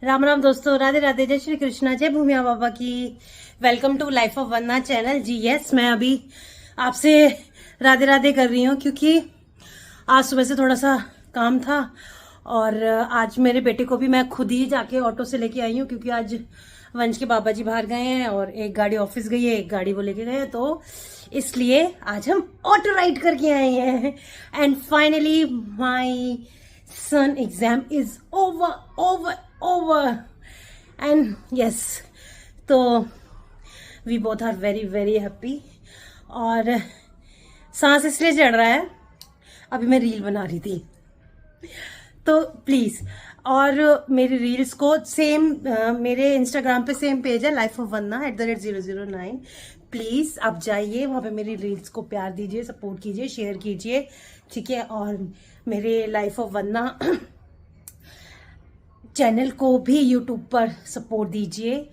राम राम दोस्तों, राधे राधे, जय श्री कृष्णा, जय भूमिया बाबा की। Welcome to life of Vandana channel. जी यस, मैं अभी आपसे राधे राधे कर रही हूँ क्योंकि आज सुबह से थोड़ा सा काम था और आज मेरे बेटे को भी मैं खुद ही जाके ऑटो से लेके आई हूँ क्योंकि आज वंश के बाबा जी बाहर गए हैं और एक गाड़ी ऑफिस गई है, एक गाड़ी वो लेके गए हैं, तो इसलिए आज हम ऑटो राइड करके आए हैं। And finally my son exam is over and yes, तो we both are very happy। और सांस इसलिए चढ़ रहा है, अभी मैं रील बना रही थी तो प्लीज, और मेरी रील्स को सेम मेरे इंस्टाग्राम पे सेम पेज है लाइफ ऑफ वंदना @009। प्लीज आप जाइए वहां पे, मेरी रील्स को प्यार दीजिए, सपोर्ट कीजिए, शेयर कीजिए, ठीक है। और मेरे लाइफ ऑफ वंदना चैनल को भी यूट्यूब पर सपोर्ट दीजिए।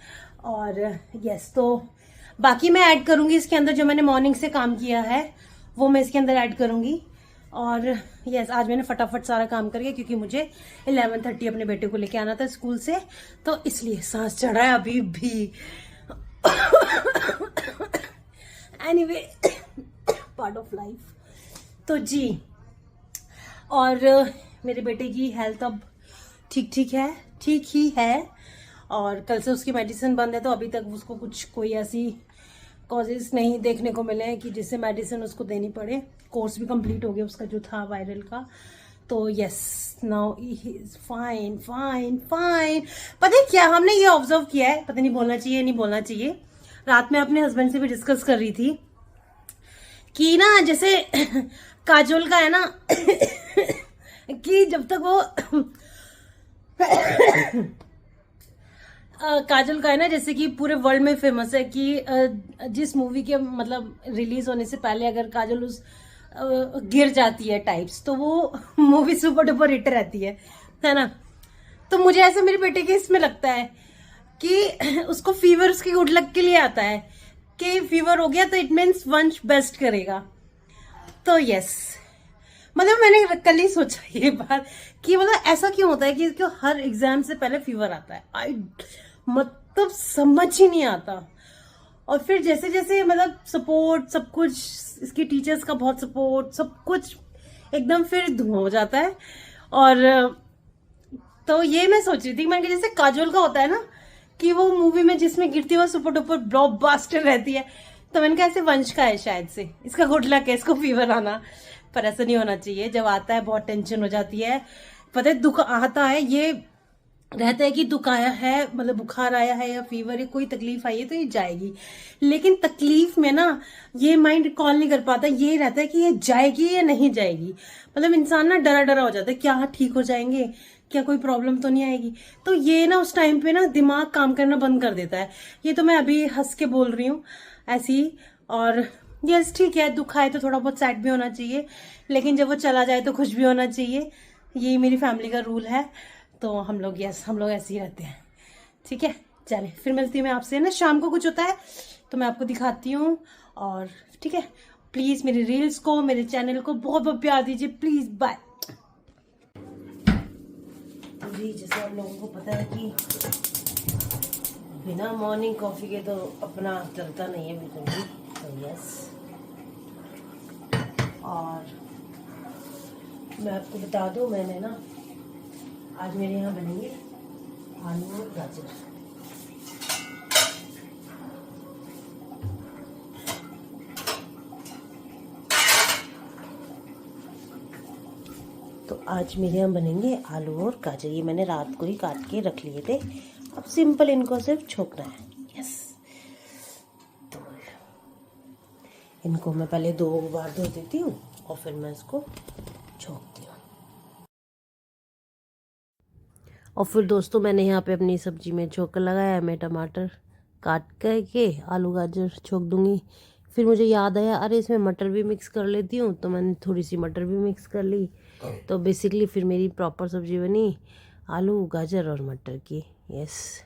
और यस, तो बाकी मैं ऐड करूंगी इसके अंदर, जो मैंने मॉर्निंग से काम किया है वो मैं इसके अंदर ऐड करूंगी। और यस, आज मैंने फटाफट सारा काम कर लिया क्योंकि मुझे 11:30 अपने बेटे को लेके आना था स्कूल से, तो इसलिए सांस चढ़ा है अभी भी। Anyway, part of life. तो जी, और मेरे बेटे की हेल्थ अब ठीक ही है। और कल से उसकी मेडिसिन बंद है, तो अभी तक उसको कोई ऐसी कॉजेज नहीं देखने को मिले हैं कि जिससे मेडिसिन उसको देनी पड़े। कोर्स भी कंप्लीट हो गया उसका जो था वायरल का, तो yes, now he is fine. पता है क्या हमने ये ऑब्जर्व किया है, पता नहीं बोलना चाहिए नहीं बोलना चाहिए, रात में अपने हस्बैंड से भी डिस्कस कर रही थी कि ना, जैसे काजोल का है ना कि जब तक वो काजल का है ना, जैसे कि पूरे वर्ल्ड में फेमस है कि जिस मूवी के मतलब रिलीज होने से पहले अगर काजल उस गिर जाती है टाइप्स, तो वो मूवी सुपर डुपर हिट रहती है ना। तो मुझे ऐसे मेरे बेटे के इसमें लगता है कि उसको फीवर उसकी गुड लक के लिए आता है कि फीवर हो गया तो इट मीन्स वंश बेस्ट करेगा। तो यस, मतलब मैंने कल ही सोचा ये बात कि मतलब ऐसा क्यों होता है कि क्यों हर एग्जाम से पहले फीवर आता है। आई मतलब समझ ही नहीं आता। और फिर जैसे जैसे मतलब सपोर्ट सब कुछ, इसके टीचर्स का बहुत सपोर्ट, सब कुछ एकदम फिर धुआं हो जाता है। और तो ये मैं सोच रही थी, मैंने जैसे काजोल का होता है ना कि वो मूवी में जिसमें गिरती है वो सुपर डुपर ब्लॉकबस्टर रहती है, तो मैंने कहा ऐसे वंश का है, शायद से इसका गुड लक है इसको फीवर आना। पर ऐसा नहीं होना चाहिए, जब आता है बहुत टेंशन हो जाती है। पता है दुख आता है, ये रहता है कि दुख आया है, मतलब बुखार आया है या फीवर है, कोई तकलीफ आई है तो ये जाएगी, लेकिन तकलीफ में ना ये माइंड कॉल नहीं कर पाता, ये रहता है कि ये जाएगी या नहीं जाएगी। मतलब इंसान ना डरा डरा हो जाता है, क्या ठीक हो जाएंगे, क्या कोई प्रॉब्लम तो नहीं आएगी। तो ये ना उस टाइम पे ना दिमाग काम करना बंद कर देता है। ये तो मैं अभी हंस के बोल रही हूँ ऐसी। और यस ठीक है, दुख आए तो थोड़ा बहुत सैड भी होना चाहिए, लेकिन जब वो चला जाए तो खुश भी होना चाहिए। यही मेरी फैमिली का रूल है, तो हम लोग ऐसे ही रहते हैं। ठीक है, चले फिर मिलती हूँ मैं आपसे ना, शाम को कुछ होता है तो मैं आपको दिखाती हूँ। और ठीक है, प्लीज मेरी रील्स को, मेरे चैनल को बहुत बहुत प्यार दीजिए प्लीज। बाय जी। जैसे आप लोगों को पता है कि बिना मॉर्निंग कॉफी के तो अपना चलता नहीं है बिल्कुल भी, तो यस। और मैं आपको बता दूं, मैंने ना आज मेरे यहाँ बनेंगे आलू और गाजर। तो आज मेरे यहाँ बनेंगे आलू और गाजर, ये मैंने रात को ही काट के रख लिए थे, अब सिंपल इनको सिर्फ छोकना है। यस, तो इनको मैं पहले 2 बार धो देती हूँ और फिर मैं इसको छोकती हूँ। और फिर दोस्तों मैंने यहाँ पे अपनी सब्जी में छोंका लगाया है, मैं टमाटर काट करके आलू गाजर छोंक दूंगी। फिर मुझे याद आया, अरे इसमें मटर भी मिक्स कर लेती हूँ, तो मैंने थोड़ी सी मटर भी मिक्स कर ली, तो बेसिकली फिर मेरी प्रॉपर सब्जी बनी आलू गाजर और मटर की। यस,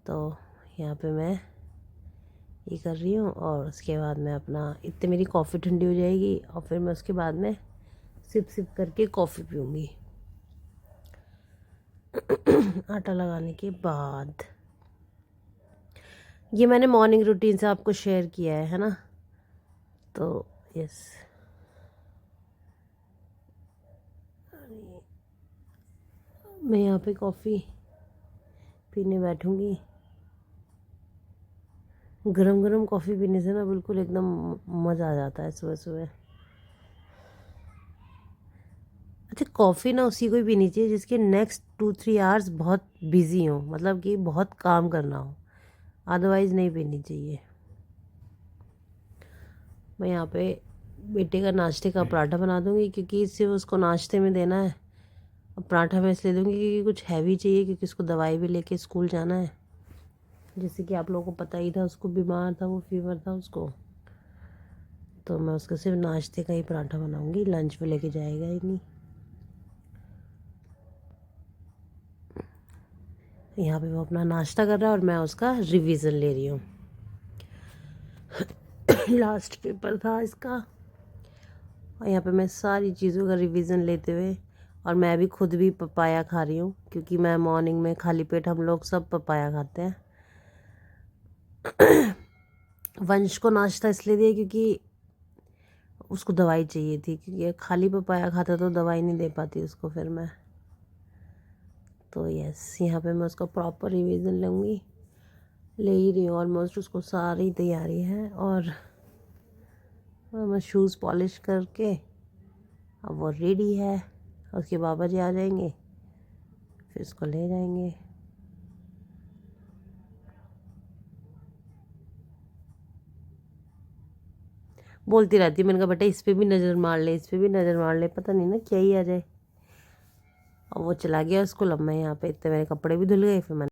तो यहाँ पे मैं ये कर रही हूँ और उसके बाद मैं अपना, इतने मेरी कॉफ़ी ठंडी हो जाएगी और फिर मैं उसके बाद में सिप करके कॉफ़ी पीऊँगी। आटा लगाने के बाद ये मैंने मॉर्निंग रूटीन से आपको शेयर किया है ना। तो यस, मैं यहाँ पे कॉफ़ी पीने बैठूँगी। गरम गरम कॉफ़ी पीने से ना बिल्कुल एकदम मज़ा आ जाता है सुबह सुबह। अच्छा, कॉफ़ी ना उसी को ही पीनी चाहिए जिसके नेक्स्ट 2-3 आवर्स बहुत बिजी हो, मतलब कि बहुत काम करना हो, अदरवाइज़ नहीं पीनी चाहिए। मैं यहाँ पे बेटे का नाश्ते का पराठा बना दूँगी क्योंकि इससे उसको नाश्ते में देना है। अब पराठा मैं इसलिए दूँगी क्योंकि कुछ हैवी चाहिए, क्योंकि उसको दवाई भी लेके स्कूल जाना है। जैसे कि आप लोगों को पता ही था, उसको बीमार था, वो फीवर था उसको, तो मैं उसको सिर्फ नाश्ते का ही पराठा बनाऊँगी, लंच में लेके जाएगा ही नहीं। यहाँ पे वो अपना नाश्ता कर रहा है और मैं उसका रिवीजन ले रही हूँ। लास्ट पेपर था इसका, और यहाँ पे मैं सारी चीज़ों का रिवीजन लेते हुए, और मैं भी खुद भी पपाया खा रही हूँ क्योंकि मैं मॉर्निंग में खाली पेट हम लोग सब पपाया खाते हैं। वंश को नाश्ता इसलिए दिया क्योंकि उसको दवाई चाहिए थी, क्योंकि खाली पपाया खाता तो दवाई नहीं दे पाती उसको फिर मैं। तो यस, यहाँ पे मैं उसका प्रॉपर रिवीजन लूँगी, ले ही रही हूँ ऑलमोस्ट, उसको सारी तैयारी है। और मैं शूज़ पॉलिश करके अब वो रेडी है, उसके बाबा जी आ जाएंगे फिर उसको ले जाएंगे। बोलती रहती है, मैंने कहा बेटा इस पे भी नज़र मार ले, इस पे भी नज़र मार ले, पता नहीं ना क्या ही आ जाए। और वो चला गया स्कूल। अब मैं यहाँ पे इतने मेरे कपड़े भी धुल गए, फिर मैंने